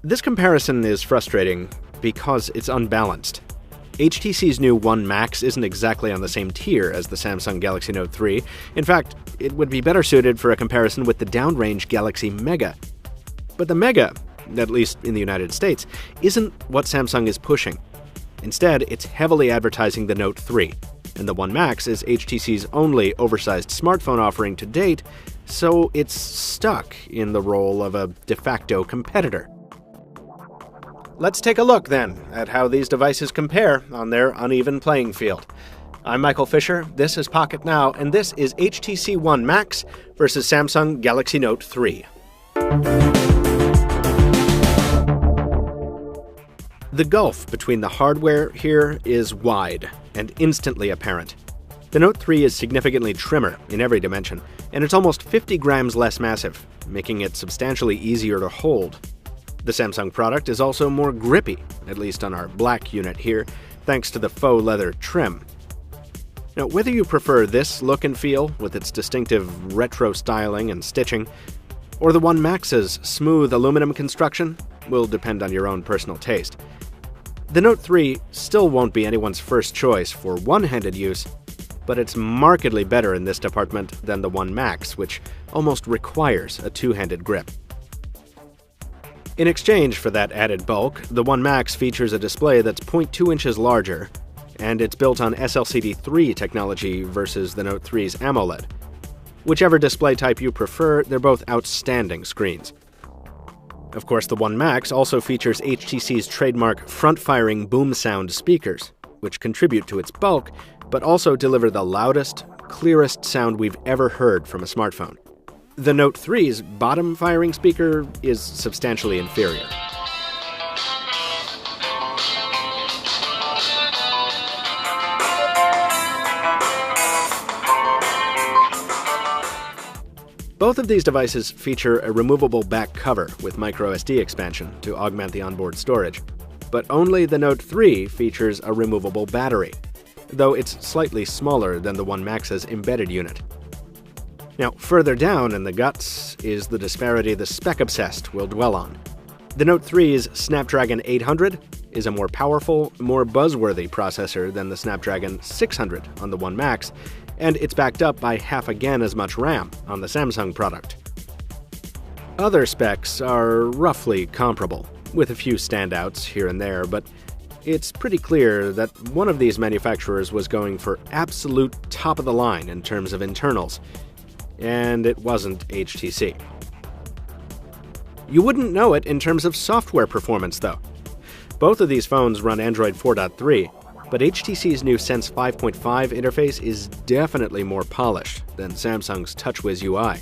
This comparison is frustrating because it's unbalanced. HTC's new One Max isn't exactly on the same tier as the Samsung Galaxy Note 3. In fact, it would be better suited for a comparison with the downrange Galaxy Mega. But the Mega, at least in the United States, isn't what Samsung is pushing. Instead, it's heavily advertising the Note 3, and the One Max is HTC's only oversized smartphone offering to date, so it's stuck in the role of a de facto competitor. Let's take a look, then, at how these devices compare on their uneven playing field. I'm Michael Fisher, this is Pocket Now, and this is HTC One Max versus Samsung Galaxy Note 3. The gulf between the hardware here is wide and instantly apparent. The Note 3 is significantly trimmer in every dimension, and it's almost 50 grams less massive, making it substantially easier to hold. The Samsung product is also more grippy, at least on our black unit here, thanks to the faux leather trim. Now, whether you prefer this look and feel with its distinctive retro styling and stitching, or the One Max's smooth aluminum construction, will depend on your own personal taste. The Note 3 still won't be anyone's first choice for one-handed use, but it's markedly better in this department than the One Max, which almost requires a two-handed grip. In exchange for that added bulk, the One Max features a display that's 0.2 inches larger, and it's built on SLCD3 technology versus the Note 3's AMOLED. Whichever display type you prefer, they're both outstanding screens. Of course, the One Max also features HTC's trademark front-firing boom sound speakers, which contribute to its bulk, but also deliver the loudest, clearest sound we've ever heard from a smartphone. The Note 3's bottom-firing speaker is substantially inferior. Both of these devices feature a removable back cover with microSD expansion to augment the onboard storage, but only the Note 3 features a removable battery, though it's slightly smaller than the One Max's embedded unit. Now, further down in the guts is the disparity the spec-obsessed will dwell on. The Note 3's Snapdragon 800 is a more powerful, more buzzworthy processor than the Snapdragon 600 on the One Max, and it's backed up by half again as much RAM on the Samsung product. Other specs are roughly comparable, with a few standouts here and there, but it's pretty clear that one of these manufacturers was going for absolute top-of-the-line in terms of internals, and it wasn't HTC. You wouldn't know it in terms of software performance, though. Both of these phones run Android 4.3, but HTC's new Sense 5.5 interface is definitely more polished than Samsung's TouchWiz UI.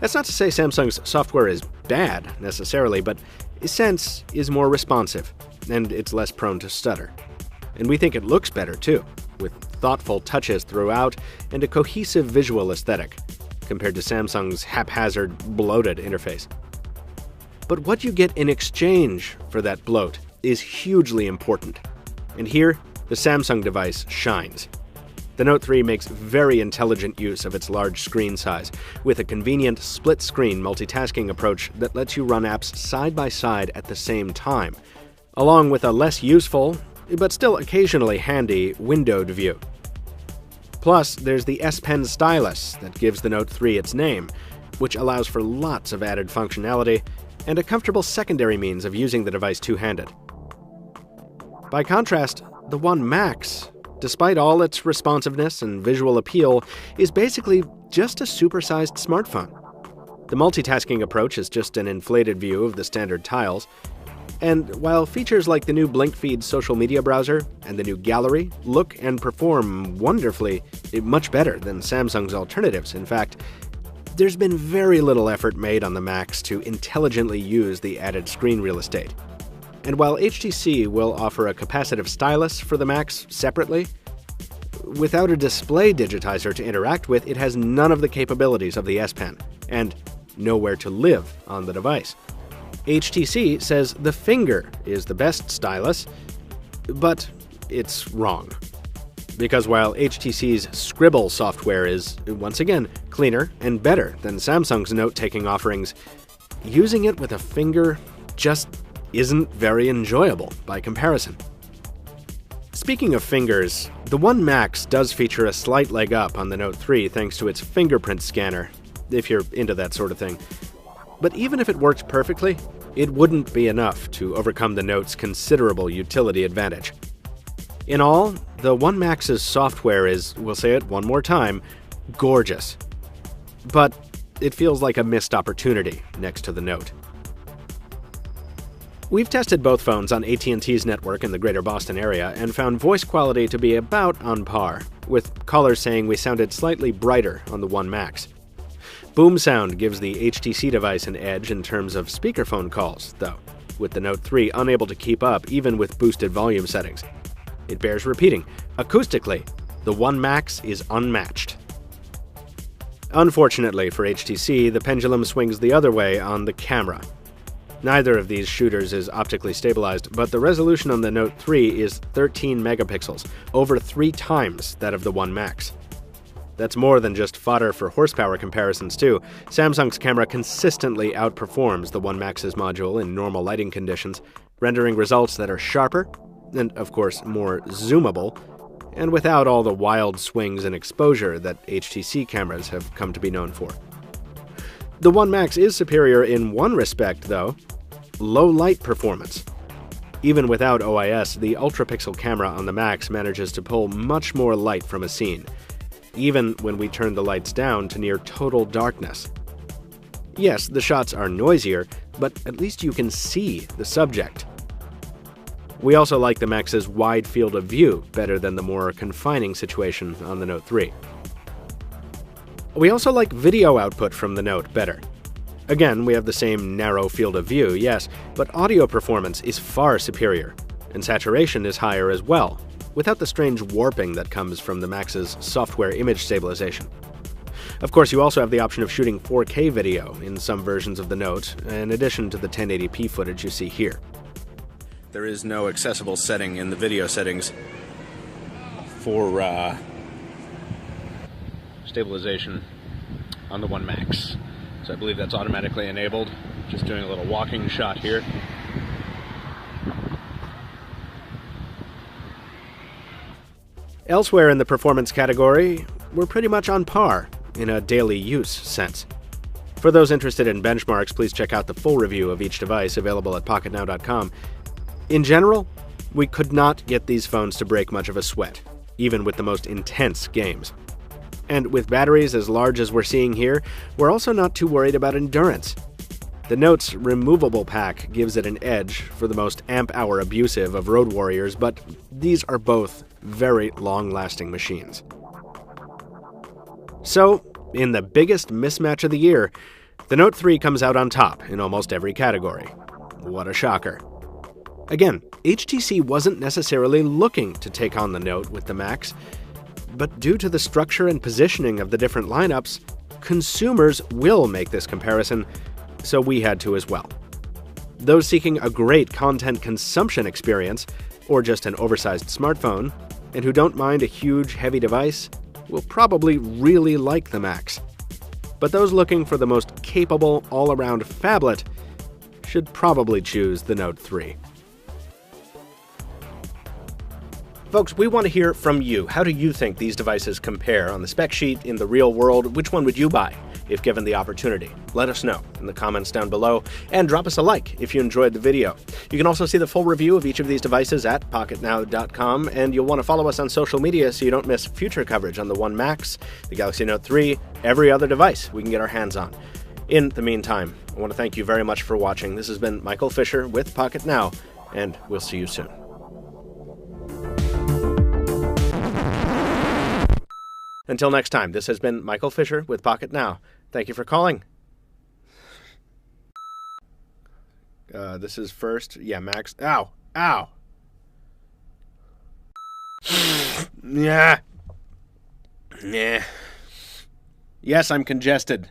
That's not to say Samsung's software is bad, necessarily, but Sense is more responsive, and it's less prone to stutter. And we think it looks better, too, with thoughtful touches throughout and a cohesive visual aesthetic, compared to Samsung's haphazard, bloated interface. But what you get in exchange for that bloat is hugely important. And here, the Samsung device shines. The Note 3 makes very intelligent use of its large screen size, with a convenient split-screen multitasking approach that lets you run apps side by side at the same time, along with a less useful, but still occasionally handy, windowed view. Plus, there's the S Pen stylus that gives the Note 3 its name, which allows for lots of added functionality and a comfortable secondary means of using the device two-handed. By contrast, the One Max, despite all its responsiveness and visual appeal, is basically just a supersized smartphone. The multitasking approach is just an inflated view of the standard tiles, and while features like the new BlinkFeed social media browser and the new gallery look and perform wonderfully, much better than Samsung's alternatives, in fact, there's been very little effort made on the Max to intelligently use the added screen real estate. And while HTC will offer a capacitive stylus for the Max separately, without a display digitizer to interact with, it has none of the capabilities of the S Pen, and nowhere to live on the device. HTC says the finger is the best stylus, but it's wrong. Because while HTC's Scribble software is, once again, cleaner and better than Samsung's note-taking offerings, using it with a finger just isn't very enjoyable by comparison. Speaking of fingers, the One Max does feature a slight leg up on the Note 3 thanks to its fingerprint scanner, if you're into that sort of thing. But even if it worked perfectly, it wouldn't be enough to overcome the Note's considerable utility advantage. In all, the One Max's software is, we'll say it one more time, gorgeous. But it feels like a missed opportunity next to the Note. We've tested both phones on AT&T's network in the greater Boston area and found voice quality to be about on par, with callers saying we sounded slightly brighter on the One Max. Boom sound gives the HTC device an edge in terms of speakerphone calls, though, with the Note 3 unable to keep up even with boosted volume settings. It bears repeating, acoustically, the One Max is unmatched. Unfortunately for HTC, the pendulum swings the other way on the camera. Neither of these shooters is optically stabilized, but the resolution on the Note 3 is 13 megapixels, over 3 times that of the One Max. That's more than just fodder for horsepower comparisons, too. Samsung's camera consistently outperforms the One Max's module in normal lighting conditions, rendering results that are sharper, and of course more zoomable, and without all the wild swings and exposure that HTC cameras have come to be known for. The One Max is superior in one respect, though: low light performance. Even without OIS, the ultra-pixel camera on the Max manages to pull much more light from a scene, even when we turn the lights down to near total darkness. Yes, the shots are noisier, but at least you can see the subject. We also like the Max's wide field of view better than the more confining situation on the Note 3. We also like video output from the Note better. Again, we have the same narrow field of view, yes, but audio performance is far superior, and saturation is higher as well, without the strange warping that comes from the Max's software image stabilization. Of course, you also have the option of shooting 4K video in some versions of the Note, in addition to the 1080p footage you see here. There is no accessible setting in the video settings for stabilization on the One Max. So I believe that's automatically enabled. Just doing a little walking shot here. Elsewhere in the performance category, we're pretty much on par in a daily use sense. For those interested in benchmarks, please check out the full review of each device available at pocketnow.com. In general, we could not get these phones to break much of a sweat, even with the most intense games. And with batteries as large as we're seeing here, we're also not too worried about endurance. The Note's removable pack gives it an edge for the most amp-hour abusive of road warriors, but these are both very long-lasting machines. So, in the biggest mismatch of the year, the Note 3 comes out on top in almost every category. What a shocker. Again, HTC wasn't necessarily looking to take on the Note with the Max, but due to the structure and positioning of the different lineups, consumers will make this comparison, so we had to as well. Those seeking a great content consumption experience, or just an oversized smartphone, and who don't mind a huge, heavy device, will probably really like the Max. But those looking for the most capable, all-around phablet should probably choose the Note 3. Folks, we want to hear from you. How do you think these devices compare on the spec sheet in the real world? Which one would you buy if given the opportunity? Let us know in the comments down below, and drop us a like if you enjoyed the video. You can also see the full review of each of these devices at pocketnow.com, and you'll want to follow us on social media so you don't miss future coverage on the One Max, the Galaxy Note 3, every other device we can get our hands on. In the meantime, I want to thank you very much for watching. This has been Michael Fisher with Pocket Now, and we'll see you soon. Until next time, this has been Michael Fisher with Pocket Now. Thank you for calling. This is first. Yeah, Max. Ow! Ow! Yeah. Yeah. Yes, I'm congested.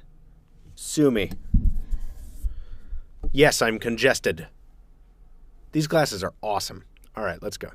Sue me. Yes, I'm congested. These glasses are awesome. All right, let's go.